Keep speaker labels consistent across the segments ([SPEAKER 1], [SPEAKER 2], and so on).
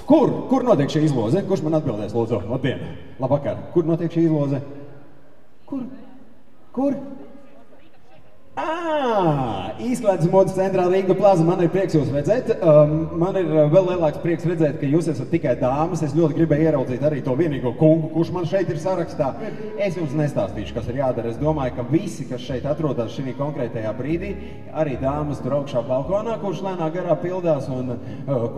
[SPEAKER 1] Kur notiek šī izloze? Kurš man atbildēs, lūdzu? Labdien! Labvakar! Kur notiek šī izloze? Kur? Izklaides modes centrā Rīga plaza. Man ir prieks jūs redzēt. Man ir vēl lielāks prieks redzēt, ka jūs esat tikai dāmas. Es ļoti gribēju ieraudzīt arī to vienīgo kungu, kurš man šeit ir sarakstā. Es jums nestāstīšu, kas ir jādara. Es domāju, ka visi, kas šeit atrodas šī konkrētajā brīdī, arī dāmas tur augšā balkonā, kurš lēnā garā pildās, un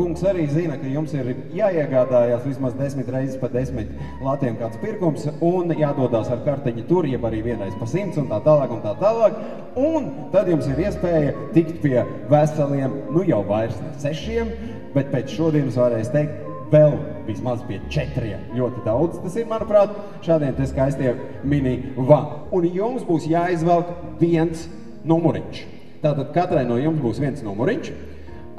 [SPEAKER 1] kungs arī zina, ka jums ir jāiegādājās vismaz 10 reizes pa 10 latiem kāds pirkums, un jādodās ar kartiņu tur, jeb arī vienreiz pa 100 un tā tālāk. Un tad jums ir iespēja tikt pie veseliem, nu jau vairs ne 6, bet pēc šodienas varēs teikt vēl vismaz pie 4. Ļoti daudz tas ir, manuprāt, šādiem te skaistiem mini-van. Un jums būs jāizvelk viens numuriņš. Tātad katrai no jums būs viens numuriņš.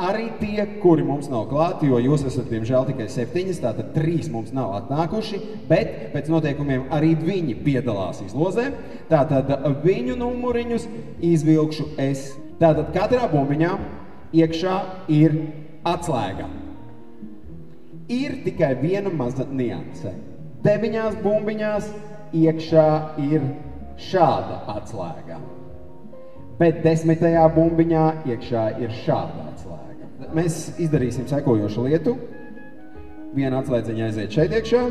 [SPEAKER 1] Arī tie, kuri mums nav klāti, jo jūs esat, diemžēl, tikai 7, tātad 3 mums nav atnākuši, bet pēc noteikumiem arī viņi piedalās izlozē. Tātad viņu numuriņus izvilkšu es. Tātad katrā bumbiņā iekšā ir atslēga. Ir tikai viena maza nianse. 9 bumbiņās iekšā ir šāda atslēga. Bet 10. bumbiņā iekšā ir šāda atslēga. Mēs izdarīsim sekojošu lietu. Viena atslēdziņa aiziet šeit iekšā,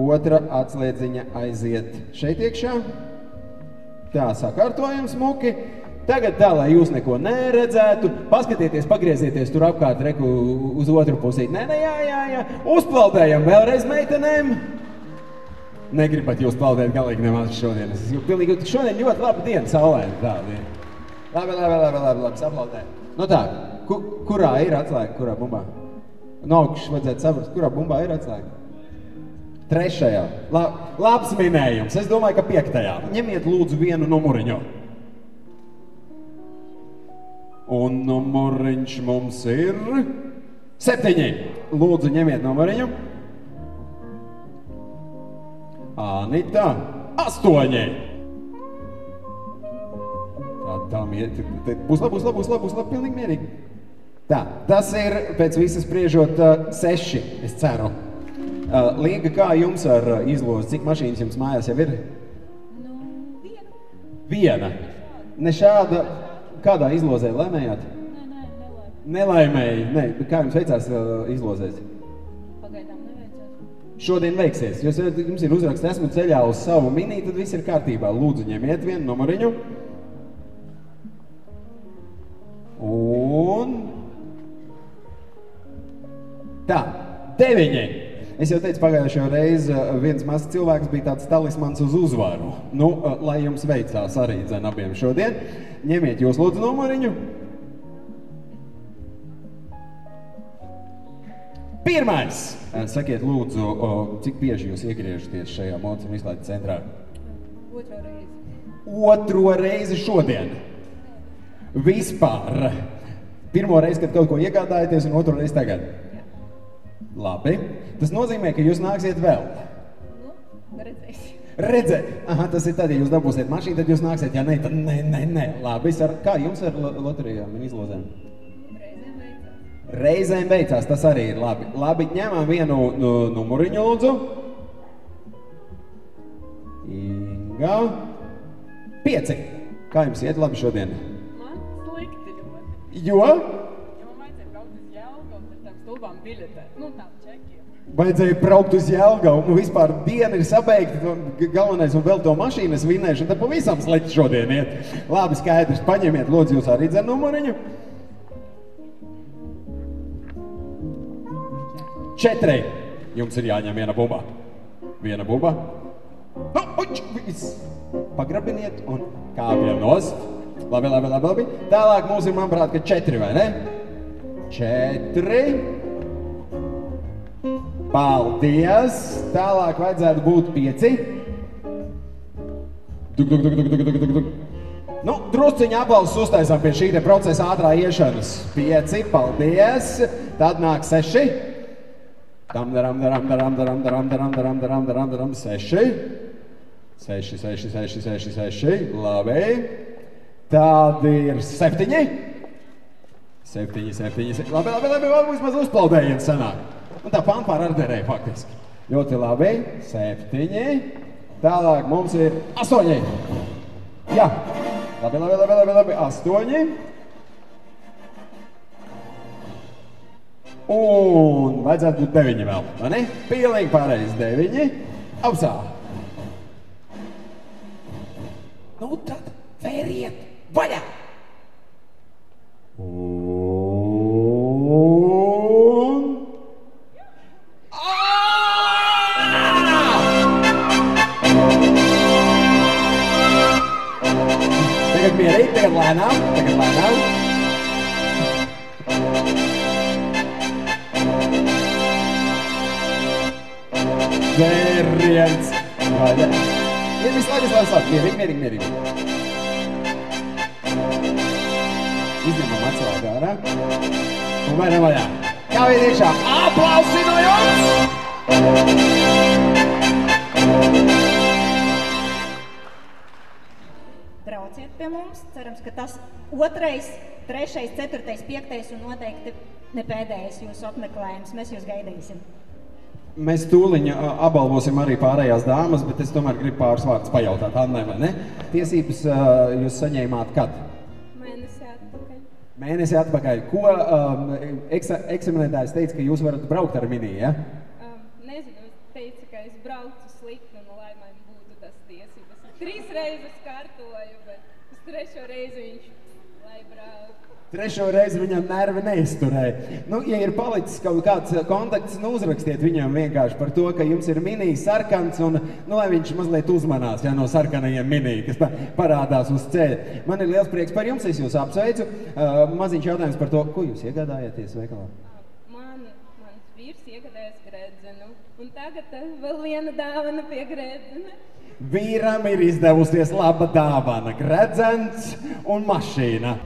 [SPEAKER 1] otra atslēdziņa aiziet šeit iekšā. Tā, sakārtojam smuki. Tagad tā, lai jūs neko neredzētu, paskatieties, pagriezieties tur apkārt, reku uz otru pusīt. Nē, jā. Uzplaudējam vēlreiz meitenēm. Negribat jūs plaudēt galīgi nemaz šodien. Šodien ļoti laba diena, saulēna. Labi, saplaudē. Nu tā, kurā ir atslēga, kurā bumbā? No augšas vajadzētu saprast, kurā bumbā ir atslēga? 3. Labs minējums. Es domāju, ka 5. Ņemiet lūdzu vienu numuriņu. Un numuriņš mums ir 7. Lūdzu, ņemiet numuriņu. Anita, 8. Būs labi, pilnīgi mierīgi. Tā, tas ir pēc visas spriežot 6, es ceru. Liega, kā jums ar izlozi? Cik mašīnas jums mājās jau ir? Viena. Ne šāda, kādā izlozē laimējāt? Nelaimēji. Kā jums veicās izlozēs?
[SPEAKER 2] Pagaidām neveicās.
[SPEAKER 1] Šodien veiksies. Jums ir uzraksts, esmu ceļā uz savu mini, tad viss ir kārtībā. Lūdzu, ņemiet vienu numuriņu. Un... Tā, 9. Es jau teicu pagājušajā reizi, viens mazs cilvēks bija tāds talismans uz uzvaru. Nu, lai jums veicās arī dzen abiem šodien. Ņemiet jūs lūdzu numuriņu. 1. Sakiet lūdzu, cik bieži jūs iegriežaties šajā modes un izklaides centrā?
[SPEAKER 2] 2. reizi.
[SPEAKER 1] 2. reizi šodien. Vispār. 1. reizi, kad kaut ko iegādājaties, un 2. reizi tagad. Labi. Tas nozīmē, ka jūs nāksiet vēl.
[SPEAKER 2] Nu, redzēsim.
[SPEAKER 1] Aha, tas ir tad, ja jūs dabūsiet mašīnu, tad jūs nāksiet. Ja nē, tad nē. Labi, kā jums ar loterijām un izlozēm? Reizēm veicās, tas arī ir labi. Labi, ņemam vienu numuriņu, lūdzu. Inga. 5. Kā jums iet labi šodien?
[SPEAKER 2] Man slikti ļoti.
[SPEAKER 1] Jo?
[SPEAKER 2] Jo man vajadzēja braukt uz Jelgavu ar tām stulbām biļetēm. Nu, tām čekiem.
[SPEAKER 1] Vajadzēja braukt uz Jelgavu, nu vispār diena ir sabeigta, galvenais un vēl to mašīnu es vinēšu, un tad pavisam slikti šodien iet. Labi, skaidrs, paņemiet, lūdzu, jūs arī dzen numuriņu. 4. Jums ir jāņem viena bumba. Viena bumba. Pagrabiniet un kāpjam nost. Labi. Tālāk mums ir, manuprāt, ka 4, vai ne? 4. Paldies. Tālāk vajadzētu būt 5. Nu, drusciņa aplausus uztaisām pie šī te procesa ātrā iešanas. 5, paldies. Tad nāk 6. Daram, 6. 6. Labi. Tad ir 7. 7. Labi, vismaz uzplaudējiens sanāk. Un tā fanfāra ar derēja faktiski. Ļoti labi, 7. Tālāk mums ir 8. Jā, labi, 8. Un vajadzētu būt 9 vēl, vai ne? Pilnīgi pareizi 9. Augstā. Nu tad vēriet vaļā! Un... Tagad mierīgi, tagad lēnām. Vēriens vaļā. Vislabāk, mierīgi. Izņemam atslēgu ārā. Un vaļam vaļā. Kā vien iekšā. Aplausi no jums!
[SPEAKER 3] Brauciet pie mums. Cerams, ka tas 2., 3., 4., 5. un noteikti ne pēdējais jūsu apmeklējums. Mēs jūs gaidīsim.
[SPEAKER 1] Mēs tūliņ apbalvosim arī pārējās dāmas, bet es tomēr gribu pāris vārdus pajautāt Annai, vai ne? Tiesības jūs saņēmāt kad? Mēnesi atpakaļ. Ko eksaminētājs teica, ka jūs varat braukt ar Mini, ja?
[SPEAKER 4] Nezinu, es teicu, ka es braucu slikti un lai man būtu tas tiesības. 3 reizes kārtoju, bet uz 3. reizi viņš lai brauc.
[SPEAKER 1] 3. reizi viņam nervi neizturēja. Nu, ja ir palicis kaut kāds kontakts, nu uzrakstiet viņam vienkārši par to, ka jums ir Mini sarkans un, nu, lai viņš mazliet uzmanās, ja no sarkanajiem Mini, kas parādās uz ceļa. Man ir liels prieks par jums, es jūs apsveicu. Maziņš jautājums par to, ko jūs iegādājāties veikalā?
[SPEAKER 4] Mans vīrs iegādājas gredzenu, un tagad vēl viena dāvana pie gredzena.
[SPEAKER 1] Vīram ir izdevusies laba dāvana, gredzens un mašīna.